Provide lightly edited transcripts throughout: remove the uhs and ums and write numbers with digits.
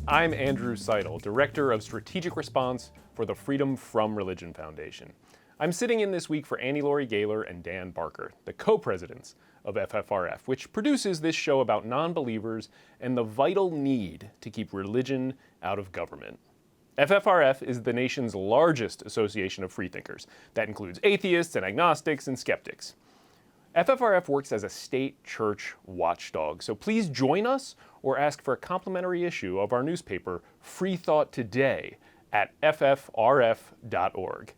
I'm Andrew Seidel, Director of Strategic Response for the Freedom from Religion Foundation. I'm sitting in this week for Annie Laurie Gaylor and Dan Barker, the co-presidents of FFRF, which produces this show about non-believers and the vital need to keep religion out of government. FFRF is the nation's largest association of freethinkers. That includes atheists and agnostics and skeptics. FFRF works as a state church watchdog, so please join us or ask for a complimentary issue of our newspaper, Freethought Today, at ffrf.org.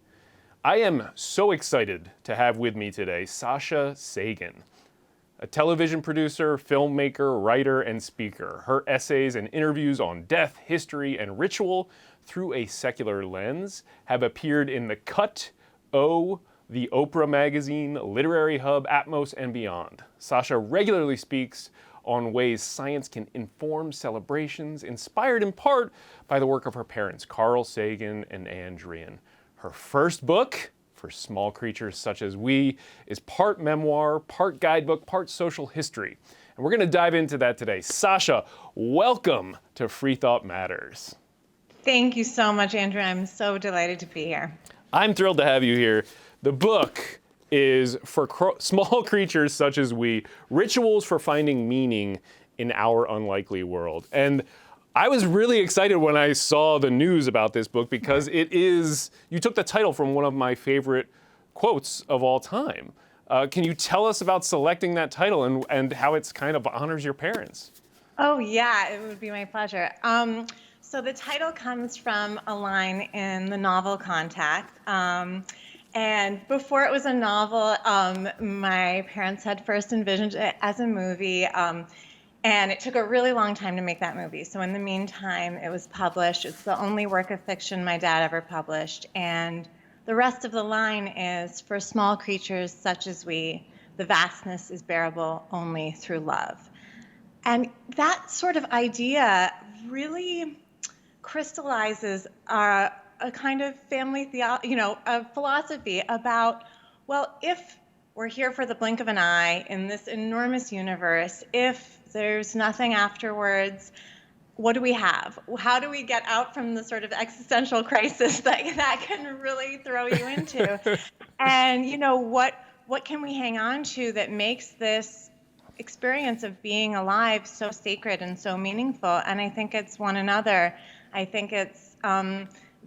I am so excited to have with me today Sasha Sagan, a television producer, filmmaker, writer, and speaker. Her essays and interviews on death, history, and ritual through a secular lens have appeared in The Cut, the Oprah magazine, Literary Hub, Atmos, and beyond. Sasha regularly speaks on ways science can inform celebrations, inspired in part by the work of her parents, Carl Sagan and Ann Druyan. Her first book, For Small Creatures Such as We, is part memoir, part guidebook, part social history. And we're going to dive into that today. Sasha, welcome to Freethought Matters. Thank you so much, Andrew. I'm so delighted to be here. I'm thrilled to have you here. The book is For Small Creatures Such as We, Rituals for Finding Meaning in Our Unlikely World. And I was really excited when I saw the news about this book because you took the title from one of my favorite quotes of all time. Can you tell us about selecting that title and how it's kind of honors your parents? Oh, yeah, it would be my pleasure. So the title comes from a line in the novel Contact. And before it was a novel, my parents had first envisioned it as a movie. And it took a really long time to make that movie. So in the meantime, it was published. It's the only work of fiction my dad ever published. And the rest of the line is, for small creatures such as we, the vastness is bearable only through love. And that sort of idea really crystallizes a kind of family a philosophy about, well, if we're here for the blink of an eye in this enormous universe, if there's nothing afterwards, what do we have? How do we get out from the sort of existential crisis that can really throw you into? And, what can we hang on to that makes this experience of being alive so sacred and so meaningful? And I think it's one another. I think it's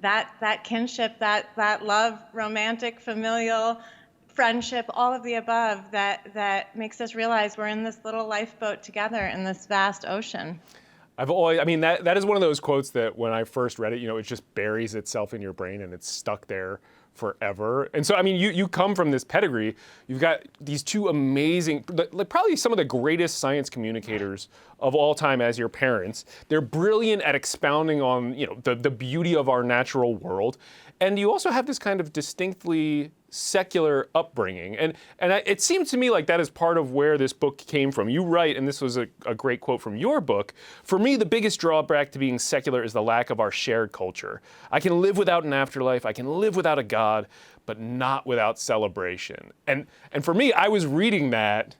that kinship, that love, romantic, familial, friendship, all of the above that makes us realize we're in this little lifeboat together in this vast ocean. That is one of those quotes that when I first read it, it just buries itself in your brain and it's stuck there forever. And so, you come from this pedigree. You've got these two amazing, probably some of the greatest science communicators of all time as your parents. They're brilliant at expounding on, the beauty of our natural world. And you also have this kind of distinctly secular upbringing. And it seemed to me like that is part of where this book came from. You write, and this was a great quote from your book, "For me, the biggest drawback to being secular is the lack of our shared culture. I can live without an afterlife, I can live without a God, but not without celebration." And for me, I was reading that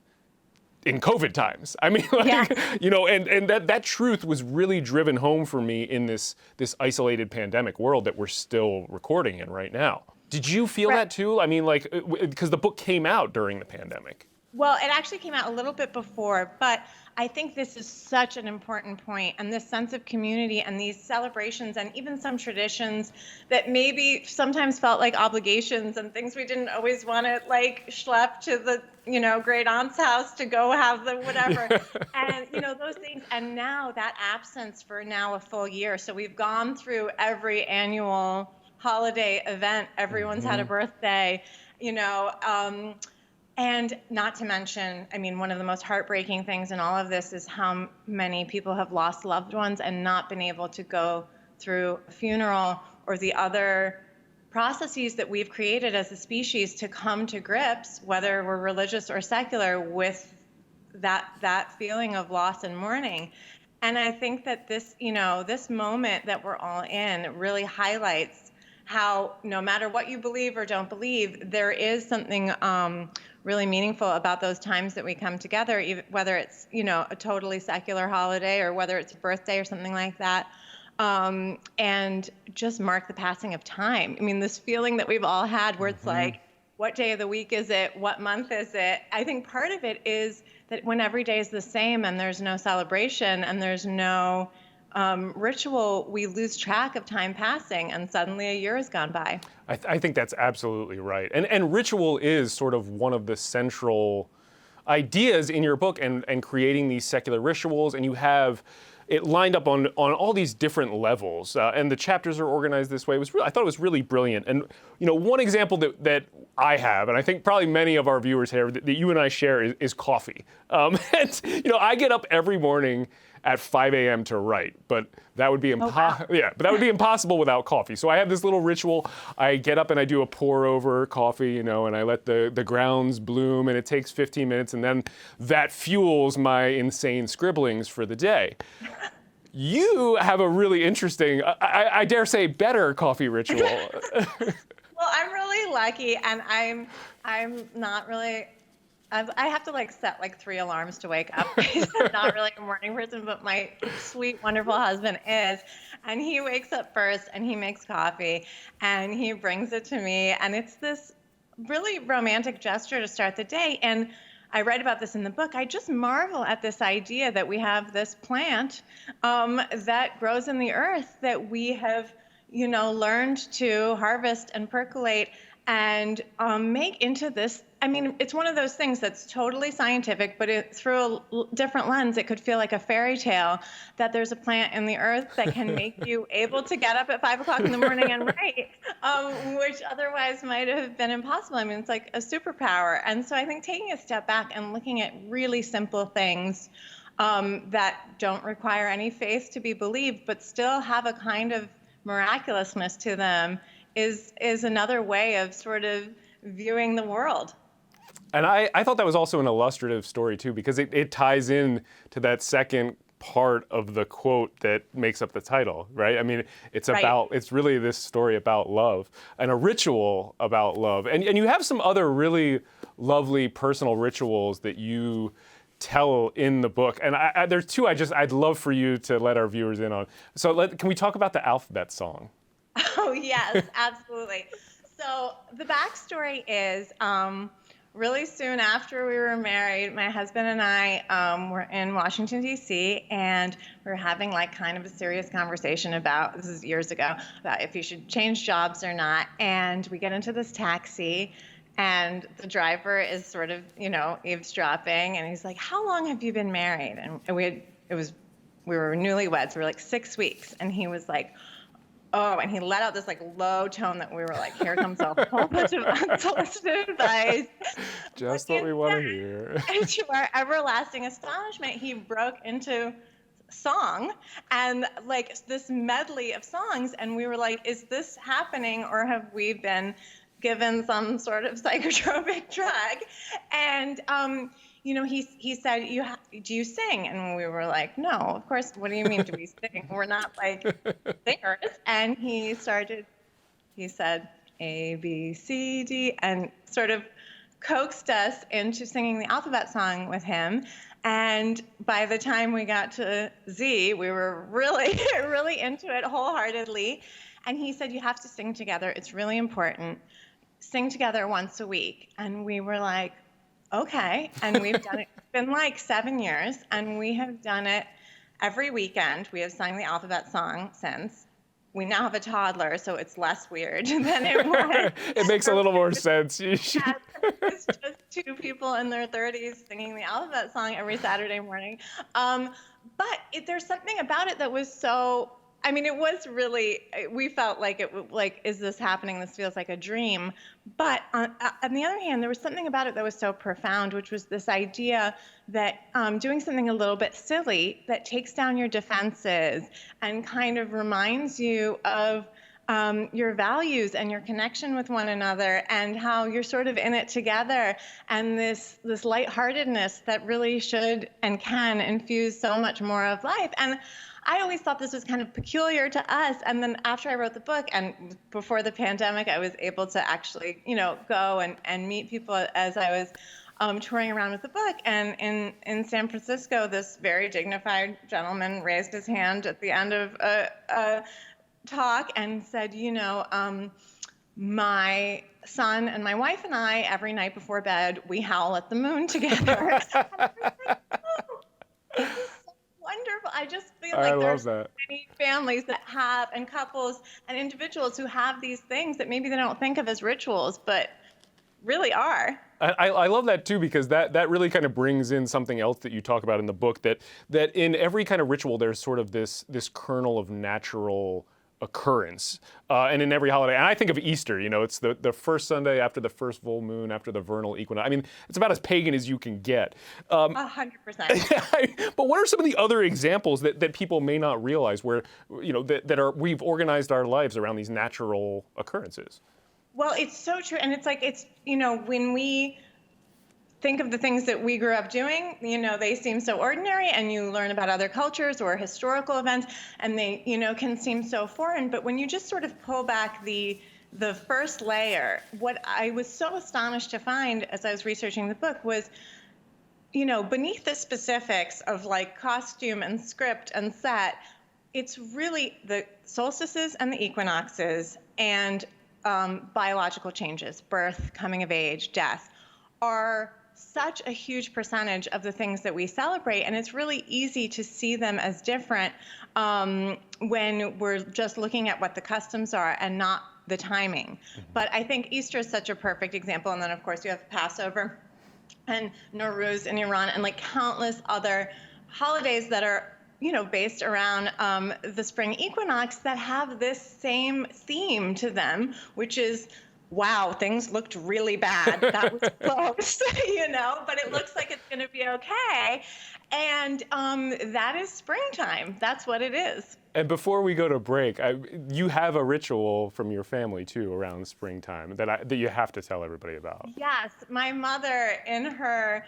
in COVID times. And that truth was really driven home for me in this isolated pandemic world that we're still recording in right now. Did you feel that too? Because the book came out during the pandemic. Well, it actually came out a little bit before, but I think this is such an important point, and this sense of community and these celebrations and even some traditions that maybe sometimes felt like obligations and things we didn't always want to schlep to the, great aunt's house to go have the whatever. And, those things. And now that absence for now a full year. So we've gone through every annual holiday event. Everyone's had a birthday, and not to mention, one of the most heartbreaking things in all of this is how many people have lost loved ones and not been able to go through a funeral or the other processes that we've created as a species to come to grips, whether we're religious or secular, with that feeling of loss and mourning. And I think that this moment that we're all in really highlights how no matter what you believe or don't believe, there is something really meaningful about those times that we come together, even, whether it's, a totally secular holiday or whether it's a birthday or something like that. And just mark the passing of time. I mean, this feeling that we've all had where it's like, what day of the week is it? What month is it? I think part of it is that when every day is the same and there's no celebration and there's no ritual, we lose track of time passing and suddenly a year has gone by. I think that's absolutely right. And ritual is sort of one of the central ideas in your book, and creating these secular rituals, and you have it lined up on all these different levels, and the chapters are organized this way. I thought it was really brilliant. And one example that I have, and I think probably many of our viewers here that you and I share, is coffee. And I get up every morning at 5 a.m. to write, but that would be impossible without coffee. So I have this little ritual. I get up and I do a pour over coffee, and I let the grounds bloom, and it takes 15 minutes, and then that fuels my insane scribblings for the day. You have a really interesting, I dare say, better coffee ritual. Well, I'm really lucky, and I'm not really. I have to set 3 alarms to wake up. I'm not really a morning person, but my sweet, wonderful husband is. And he wakes up first and he makes coffee and he brings it to me. And it's this really romantic gesture to start the day. And I write about this in the book. I just marvel at this idea that we have this plant that grows in the earth that we have, learned to harvest and percolate and make into this. I mean, it's one of those things that's totally scientific, but through a different lens, it could feel like a fairy tale that there's a plant in the earth that can make you able to get up at 5 o'clock in the morning and write, which otherwise might have been impossible. I mean, it's like a superpower. And so I think taking a step back and looking at really simple things that don't require any faith to be believed, but still have a kind of miraculousness to them is another way of sort of viewing the world. And I thought that was also an illustrative story too, because it ties in to that second part of the quote that makes up the title, right? I mean, it's really this story about love and a ritual about love. And you have some other really lovely personal rituals that you tell in the book. And there's two I'd love for you to let our viewers in on. So can we talk about the alphabet song? Oh, yes, absolutely. So the backstory is really soon after we were married, my husband and I were in Washington, D.C., and we were having kind of a serious conversation about, this is years ago, about if you should change jobs or not. And we get into this taxi, and the driver is sort of, eavesdropping, and he's like, "How long have you been married?" And we were newlyweds. We were 6 weeks, and he was like, "Oh," and he let out this low tone that we were like, here comes a whole bunch of unsolicited advice. Just what we want to hear. And to our everlasting astonishment, he broke into song and this medley of songs. And we were like, is this happening, or have we been given some sort of psychotropic drug? And he said, do you sing? And we were like, no, of course. What do you mean, do we sing? We're not singers. And he said, A, B, C, D, and sort of coaxed us into singing the alphabet song with him. And by the time we got to Z, we were really, really into it wholeheartedly. And he said, you have to sing together. It's really important. Sing together once a week. And we were like, okay. And we've done it. It's been 7 years, and we have done it every weekend. We have sung the alphabet song since. We now have a toddler, so it's less weird than it was. It makes a little more sense. It's just two people in their 30s singing the alphabet song every Saturday morning. But there's something about it that was so, it was really, we felt is this happening? This feels like a dream. But on the other hand, there was something about it that was so profound, which was this idea that doing something a little bit silly that takes down your defenses and kind of reminds you of your values and your connection with one another, and how you're sort of in it together, and this lightheartedness that really should and can infuse so much more of life. And I always thought this was kind of peculiar to us. And then after I wrote the book and before the pandemic, I was able to actually, go and meet people as I was touring around with the book. And in San Francisco, this very dignified gentleman raised his hand at the end of a talk and said, my son and my wife and I, every night before bed, we howl at the moon together. And I was like, oh, this is so wonderful. I just feel like there's so many families that have, and couples and individuals who have these things that maybe they don't think of as rituals, but really are. I love that too, because that really kind of brings in something else that you talk about in the book, that in every kind of ritual there's sort of this kernel of natural occurrence, and in every holiday. And I think of Easter, it's the first Sunday after the first full moon, after the vernal equinox. I mean, it's about as pagan as you can get. 100%. But what are some of the other examples that people may not realize where, we've organized our lives around these natural occurrences? Well, it's so true. And it's like, when we think of the things that we grew up doing, they seem so ordinary, and you learn about other cultures or historical events, and they, can seem so foreign. But when you just sort of pull back the first layer, what I was so astonished to find as I was researching the book was, beneath the specifics of like costume and script and set, it's really the solstices and the equinoxes and biological changes, birth, coming of age, death, are such a huge percentage of the things that we celebrate. And it's really easy to see them as different when we're just looking at what the customs are and not the timing. Mm-hmm. But I think Easter is such a perfect example. And then, of course, you have Passover and Nowruz in Iran, and like countless other holidays that are based around the spring equinox that have this same theme to them, which is, wow, things looked really bad. That was close, but it looks like it's going to be okay. And that is springtime. That's what it is. And before we go to break, you have a ritual from your family, too, around springtime that you have to tell everybody about. Yes. My mother, in her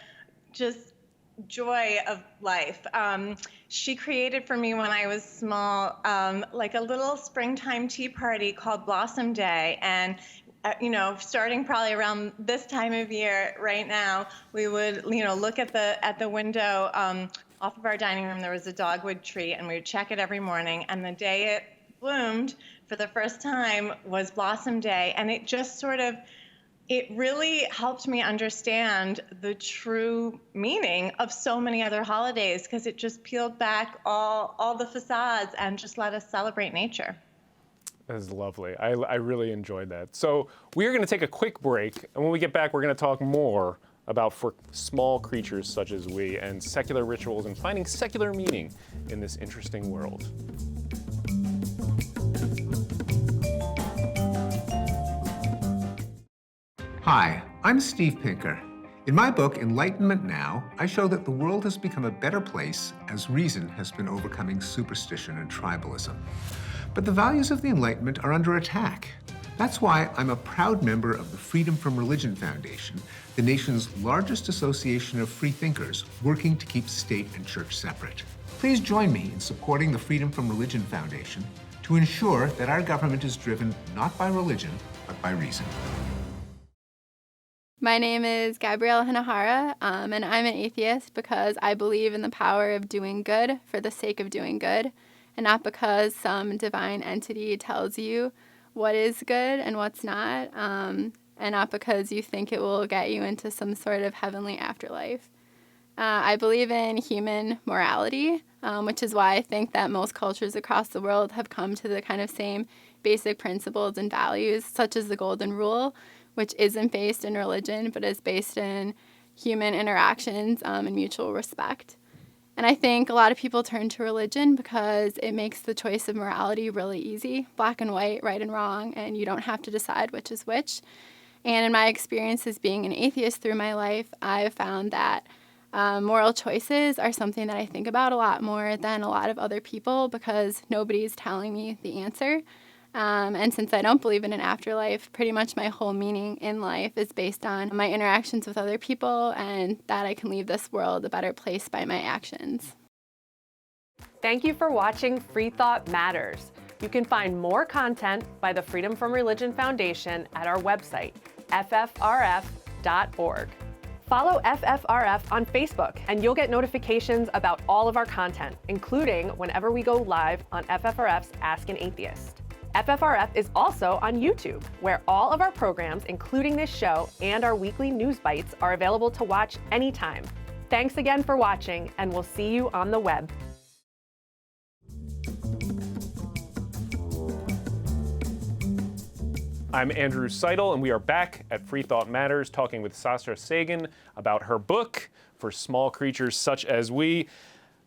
just joy of life, she created for me when I was small, like a little springtime tea party called Blossom Day. And starting probably around this time of year right now, we would, look at the window off of our dining room. There was a dogwood tree, and we would check it every morning. And the day it bloomed for the first time was Blossom Day. And it just it really helped me understand the true meaning of so many other holidays, because it just peeled back all the facades and just let us celebrate nature. That is lovely. I really enjoyed that. So we are going to take a quick break, and when we get back, we're going to talk more about for small creatures such as we and secular rituals and finding secular meaning in this interesting world. Hi, I'm Steve Pinker. In my book, Enlightenment Now, I show that the world has become a better place as reason has been overcoming superstition and tribalism. But the values of the Enlightenment are under attack. That's why I'm a proud member of the Freedom from Religion Foundation, the nation's largest association of free thinkers working to keep state and church separate. Please join me in supporting the Freedom from Religion Foundation to ensure that our government is driven not by religion, but by reason. My name is Gabrielle Hinahara, and I'm an atheist because I believe in the power of doing good for the sake of doing good, and not because some divine entity tells you what is good and what's not, and not because you think it will get you into some sort of heavenly afterlife. I believe in human morality, which is why I think that most cultures across the world have come to the kind of same basic principles and values, such as the Golden Rule, which isn't based in religion, but is based in human interactions and mutual respect. And I think a lot of people turn to religion because it makes the choice of morality really easy, black and white, right and wrong, and you don't have to decide which is which. And in my experience as being an atheist through my life, I've found that moral choices are something that I think about a lot more than a lot of other people because nobody's telling me the answer. And since I don't believe in an afterlife, pretty much my whole meaning in life is based on my interactions with other people and that I can leave this world a better place by my actions. Thank you for watching Freethought Matters. You can find more content by the Freedom from Religion Foundation at our website, ffrf.org. Follow FFRF on Facebook, and you'll get notifications about all of our content, including whenever we go live on FFRF's Ask an Atheist. FFRF is also on YouTube, where all of our programs, including this show and our weekly news bites, are available to watch anytime. Thanks again for watching, and we'll see you on the web. I'm Andrew Seidel, and we are back at Freethought Matters talking with Sasha Sagan about her book, For Small Creatures Such as We.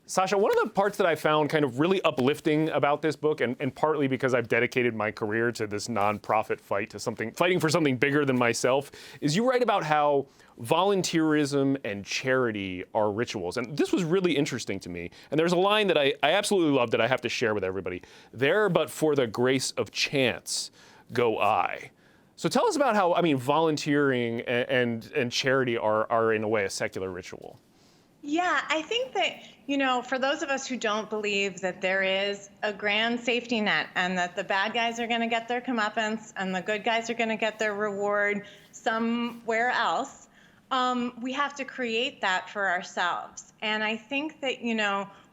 Sasha, one of the parts that I found kind of really uplifting about this book, and partly because I've dedicated my career to this nonprofit fight, to fighting for something bigger than myself, is you write about how volunteerism and charity are rituals. And this was really interesting to me. And there's a line that I absolutely love that I have to share with everybody. There, but for the grace of chance, go I. So tell us about how, volunteering and charity are in a way a secular ritual. Yeah, I think that, for those of us who don't believe that there is a grand safety net and that the bad guys are going to get their comeuppance and the good guys are going to get their reward somewhere else, we have to create that for ourselves. And I think that,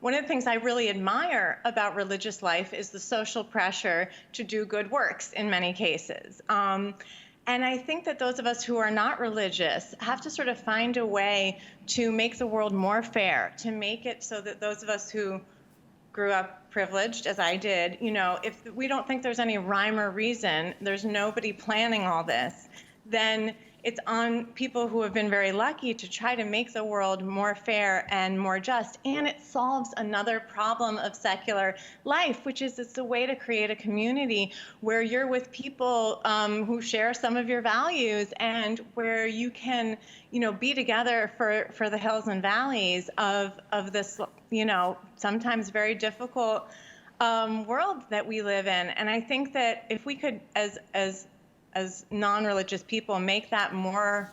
one of the things I really admire about religious life is the social pressure to do good works in many cases. And I think that those of us who are not religious have to sort of find a way to make the world more fair, to make it so that those of us who grew up privileged, as I did, if we don't think there's any rhyme or reason, there's nobody planning all this, then it's on people who have been very lucky to try to make the world more fair and more just. And it solves another problem of secular life, which is it's a way to create a community where you're with people who share some of your values and where you can, be together for the hills and valleys of this, sometimes very difficult world that we live in. And I think that if we could, as non-religious people, make that more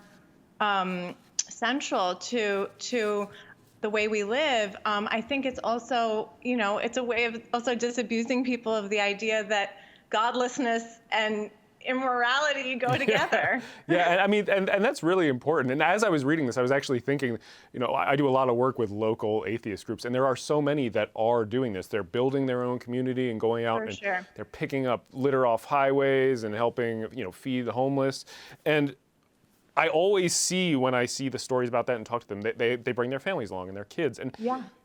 central to the way we live, I think it's also, it's a way of also disabusing people of the idea that godlessness and immorality go together. Yeah, and that's really important. And as I was reading this, I was actually thinking, I do a lot of work with local atheist groups, and there are so many that are doing this. They're building their own community and going out and they're picking up litter off highways and helping, feed the homeless. And I always see, when I see the stories about that and talk to them, they bring their families along and their kids. And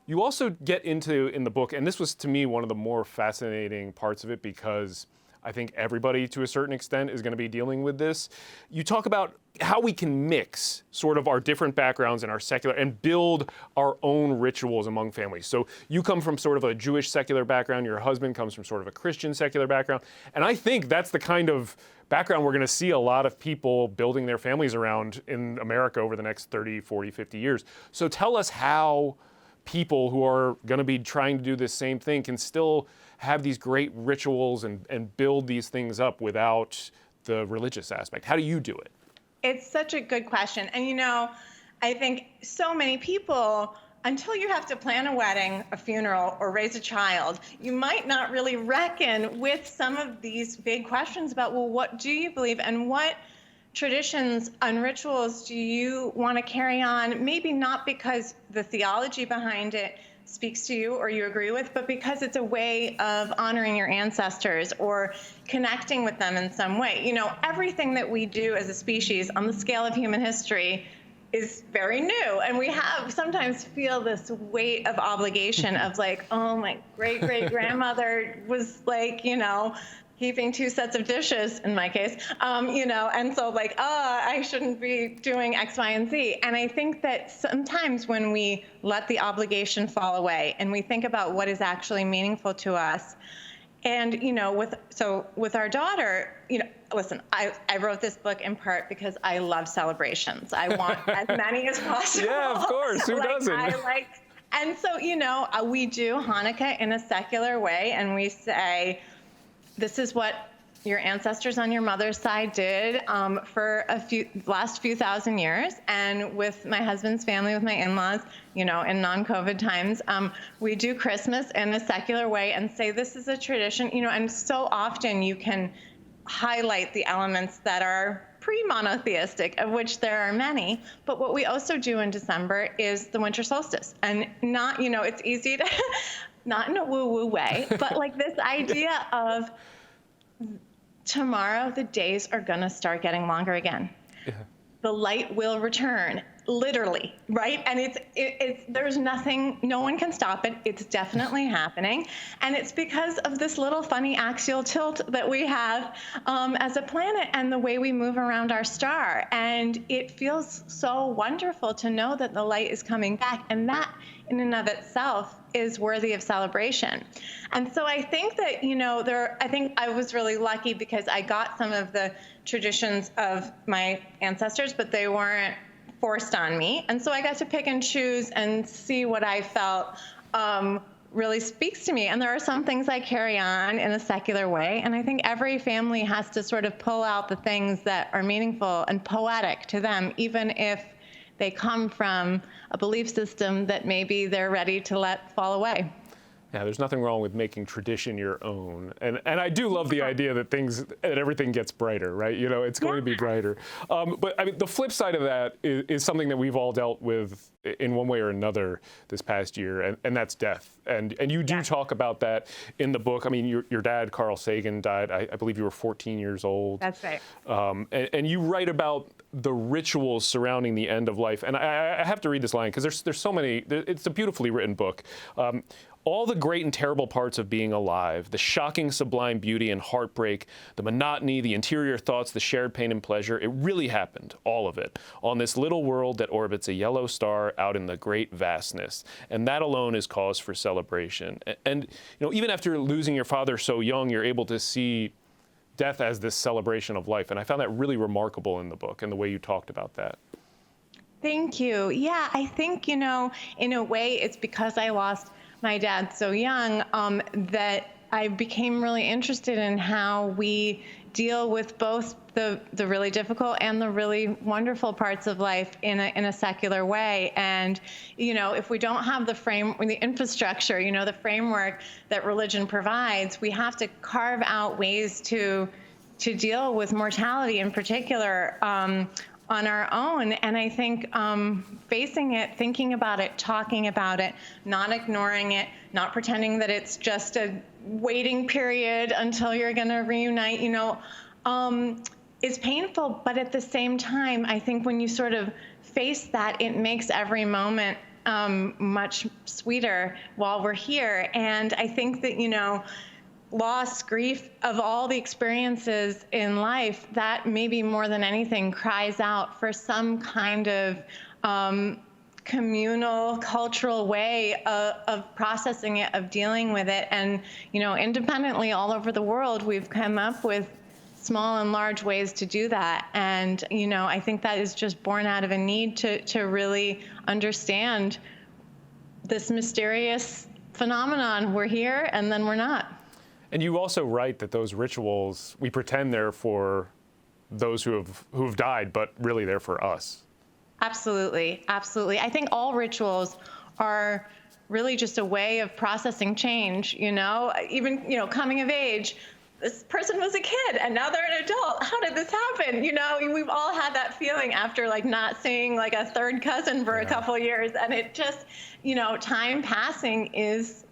you also get into, in the book, and this was to me one of the more fascinating parts of it because I think everybody, to a certain extent, is going to be dealing with this. You talk about how we can mix sort of our different backgrounds and our secular and build our own rituals among families. So you come from sort of a Jewish secular background, your husband comes from sort of a Christian secular background. And I think that's the kind of background we're going to see a lot of people building their families around in America over the next 30, 40, 50 years. So tell us how people who are going to be trying to do this same thing can still have these great rituals and build these things up without the religious aspect. How do you do it? It's such a good question. And I think so many people, until you have to plan a wedding, a funeral, or raise a child, you might not really reckon with some of these big questions about, well, what do you believe and what traditions and rituals do you want to carry on? Maybe not because the theology behind it speaks to you or you agree with, but because it's a way of honoring your ancestors or connecting with them in some way. Everything that we do as a species on the scale of human history is very new. And we sometimes feel this weight of obligation of like, oh, my great-great-grandmother was like, heaping 2 sets of dishes in my case, and so like, I shouldn't be doing X, Y, and Z. And I think that sometimes when we let the obligation fall away and we think about what is actually meaningful to us, and with our daughter, listen, I wrote this book in part because I love celebrations. I want as many as possible. Yeah, of course. Who doesn't? And so, we do Hanukkah in a secular way, and we say, this is what your ancestors on your mother's side did for last few thousand years. And with my husband's family, with my in-laws, in non-COVID times, we do Christmas in a secular way and say this is a tradition, and so often you can highlight the elements that are pre-monotheistic, of which there are many. But what we also do in December is the winter solstice. And not, it's easy to, not in a woo-woo way, but like this idea of tomorrow, the days are going to start getting longer again. Yeah. The light will return, literally, right? And it's there's nothing, no one can stop it. It's definitely happening. And it's because of this little funny axial tilt that we have as a planet and the way we move around our star. And it feels so wonderful to know that the light is coming back. And that in and of itself is worthy of celebration. And so I think that, I think I was really lucky because I got some of the traditions of my ancestors, but they weren't forced on me. And so I got to pick and choose and see what I felt really speaks to me. And there are some things I carry on in a secular way. And I think every family has to sort of pull out the things that are meaningful and poetic to them, even if they come from a belief system that maybe they're ready to let fall away. Yeah, there's nothing wrong with making tradition your own. And I do love the idea that everything gets brighter, right? It's going to be brighter. But I mean, the flip side of that is something that we've all dealt with in one way or another this past year, and that's death. And you do talk about that in the book. I mean, your dad, Carl Sagan, died, I believe you were 14 years old. That's right. And you write about the rituals surrounding the end of life. And I have to read this line because there's so many. It's a beautifully written book. All the great and terrible parts of being alive, the shocking, sublime beauty and heartbreak, the monotony, the interior thoughts, the shared pain and pleasure, it really happened, all of it, on this little world that orbits a yellow star out in the great vastness. And that alone is cause for celebration. And even after losing your father so young, you're able to see death as this celebration of life. And I found that really remarkable in the book and the way you talked about that. Thank you. Yeah, I think, in a way, it's because I lost my dad so young that I became really interested in how we deal with both the really difficult and the really wonderful parts of life in a secular way. And, if we don't have the infrastructure, the framework that religion provides, we have to carve out ways to deal with mortality in particular on our own. And I think facing it, thinking about it, talking about it, not ignoring it, not pretending that it's just a waiting period until you're going to reunite, is painful. But at the same time, I think when you sort of face that, it makes every moment much sweeter while we're here. And I think that, loss, grief, of all the experiences in life, that maybe more than anything cries out for some kind of communal, cultural way of processing it, of dealing with it. And, independently all over the world, we've come up with small and large ways to do that. And, I think that is just born out of a need to really understand this mysterious phenomenon. We're here and then we're not. And you also write that those rituals, we pretend they're for those who've died, but really they're for us. Absolutely, absolutely. I think all rituals are really just a way of processing change, even, coming of age. This person was a kid and now they're an adult. How did this happen? We've all had that feeling after not seeing a third cousin for a couple years. And it just, time passing is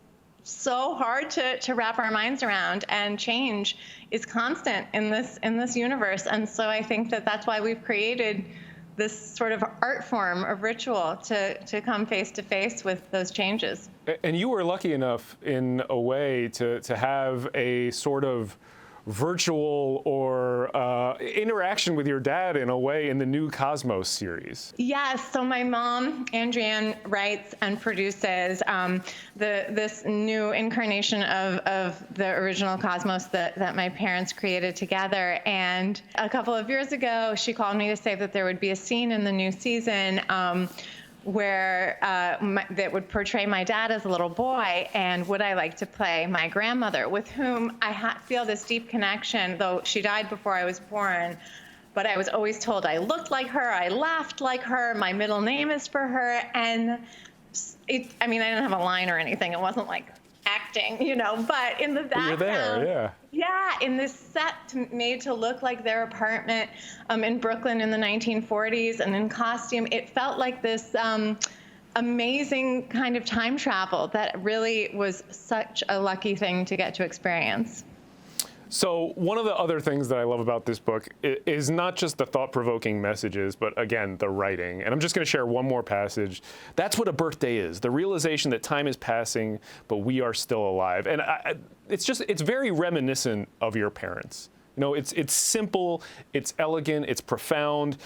so hard to wrap our minds around, and change is constant in this universe. And so I think that's why we've created this sort of art form of ritual to come face to face with those changes. And you were lucky enough in a way to have a sort of virtual or interaction with your dad in a way in the new Cosmos series. Yes, so my mom, Druyan, writes and produces this new incarnation of the original Cosmos that my parents created together. And a couple of years ago, she called me to say that there would be a scene in the new season where that would portray my dad as a little boy, and would I like to play my grandmother, with whom I feel this deep connection, though she died before I was born. But I was always told I looked like her, I laughed like her, my middle name is for her, and I mean, I didn't have a line or anything. It wasn't like acting, you know, but in the background, you're there, yeah, in this set made to look like their apartment in Brooklyn in the 1940s, and in costume, it felt like this amazing kind of time travel that really was such a lucky thing to get to experience. So one of the other things that I love about this book is not just the thought-provoking messages, but again, the writing. And I'm just going to share one more passage. That's what a birthday is, the realization that time is passing, but we are still alive. And it's very reminiscent of your parents. You know, it's simple, it's elegant, it's profound.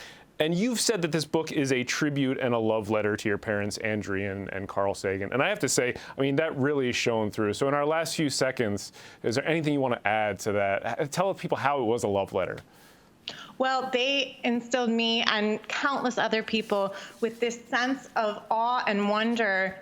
And you've said that this book is a tribute and a love letter to your parents, Andrew and Carl Sagan. And I have to say, I mean, that really shone through. So in our last few seconds, is there anything you want to add to that? Tell people how it was a love letter. Well, they instilled me and countless other people with this sense of awe and wonder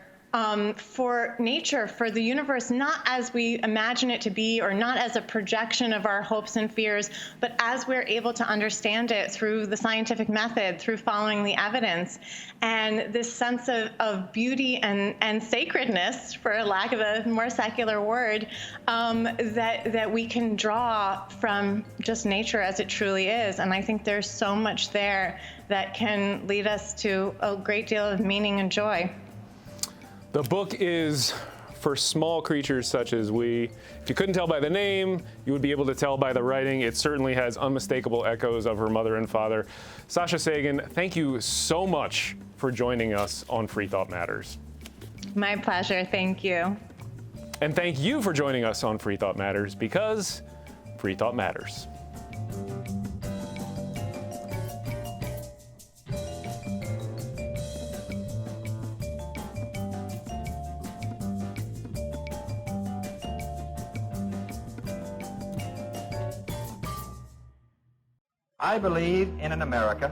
for nature, for the universe, not as we imagine it to be, or not as a projection of our hopes and fears, but as we're able to understand it through the scientific method, through following the evidence. And this sense of beauty and sacredness, for lack of a more secular word, that we can draw from just nature as it truly is. And I think there's so much there that can lead us to a great deal of meaning and joy. The book is for small creatures such as we. If you couldn't tell by the name, you would be able to tell by the writing. It certainly has unmistakable echoes of her mother and father. Sasha Sagan, thank you so much for joining us on Freethought Matters. My pleasure. Thank you. And thank you for joining us on Freethought Matters, because Freethought Matters. I believe in an America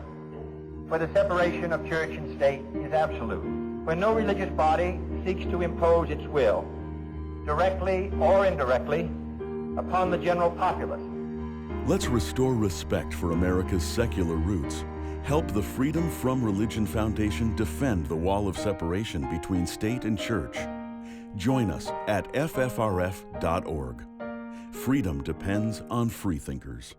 where the separation of church and state is absolute, where no religious body seeks to impose its will, directly or indirectly, upon the general populace. Let's restore respect for America's secular roots. Help the Freedom from Religion Foundation defend the wall of separation between state and church. Join us at ffrf.org. Freedom depends on freethinkers.